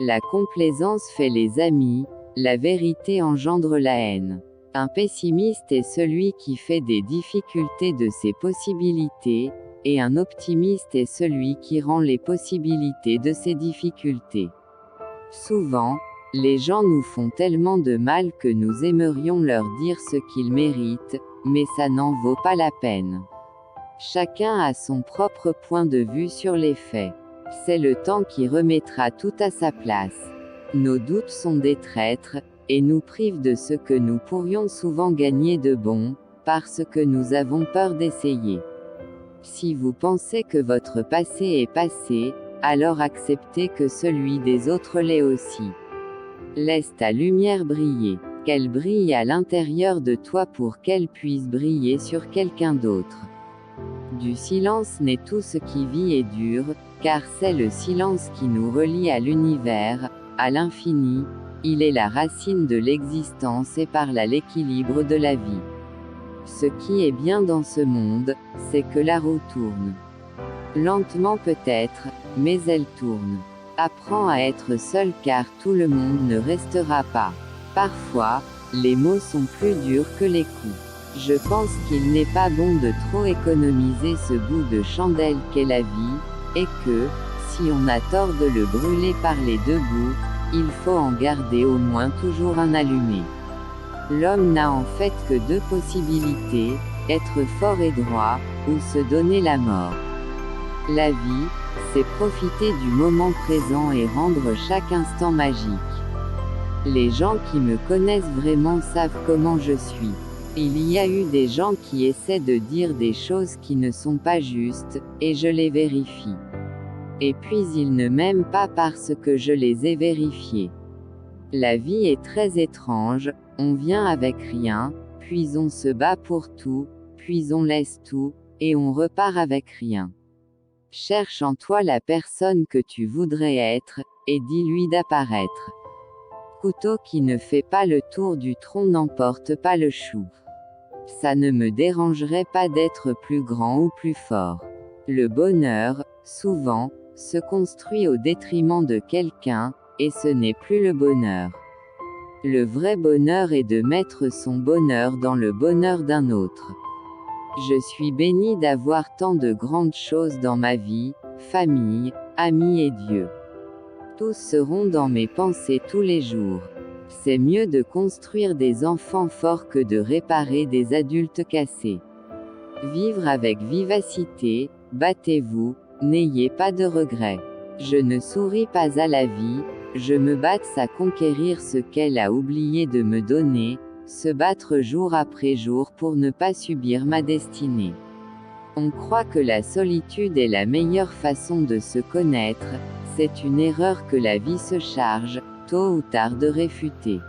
La complaisance fait les amis, la vérité engendre la haine. Un pessimiste est celui qui fait des difficultés de ses possibilités, et un optimiste est celui qui rend les possibilités de ses difficultés. Souvent, les gens nous font tellement de mal que nous aimerions leur dire ce qu'ils méritent, mais ça n'en vaut pas la peine. Chacun a son propre point de vue sur les faits. C'est le temps qui remettra tout à sa place. Nos doutes sont des traîtres, et nous privent de ce que nous pourrions souvent gagner de bon, parce que nous avons peur d'essayer. Si vous pensez que votre passé est passé, alors acceptez que celui des autres l'est aussi. Laisse ta lumière briller, qu'elle brille à l'intérieur de toi pour qu'elle puisse briller sur quelqu'un d'autre. Du silence naît tout ce qui vit et dure, car c'est le silence qui nous relie à l'univers, à l'infini. Il est la racine de l'existence et par là l'équilibre de la vie. Ce qui est bien dans ce monde, c'est que la roue tourne. Lentement peut-être, mais elle tourne. Apprends à être seul car tout le monde ne restera pas. Parfois, les mots sont plus durs que les coups. Je pense qu'il n'est pas bon de trop économiser ce bout de chandelle qu'est la vie, et que, si on a tort de le brûler par les deux bouts, il faut en garder au moins toujours un allumé. L'homme n'a en fait que deux possibilités, être fort et droit, ou se donner la mort. La vie, c'est profiter du moment présent et rendre chaque instant magique. Les gens qui me connaissent vraiment savent comment je suis. Il y a eu des gens qui essaient de dire des choses qui ne sont pas justes, et je les vérifie. Et puis ils ne m'aiment pas parce que je les ai vérifiés. La vie est très étrange, on vient avec rien, puis on se bat pour tout, puis on laisse tout, et on repart avec rien. Cherche en toi la personne que tu voudrais être, et dis-lui d'apparaître. Couteau qui ne fait pas le tour du tronc n'emporte pas le chou. Ça ne me dérangerait pas d'être plus grand ou plus fort. Le bonheur, souvent, se construit au détriment de quelqu'un, et ce n'est plus le bonheur. Le vrai bonheur est de mettre son bonheur dans le bonheur d'un autre. Je suis béni d'avoir tant de grandes choses dans ma vie, famille, amis et Dieu. Tous seront dans mes pensées tous les jours. C'est mieux de construire des enfants forts que de réparer des adultes cassés. Vivre avec vivacité, battez-vous, n'ayez pas de regrets. Je ne souris pas à la vie, je me batte à conquérir ce qu'elle a oublié de me donner, se battre jour après jour pour ne pas subir ma destinée. On croit que la solitude est la meilleure façon de se connaître, c'est une erreur que la vie se charge, tôt ou tard de réfuter.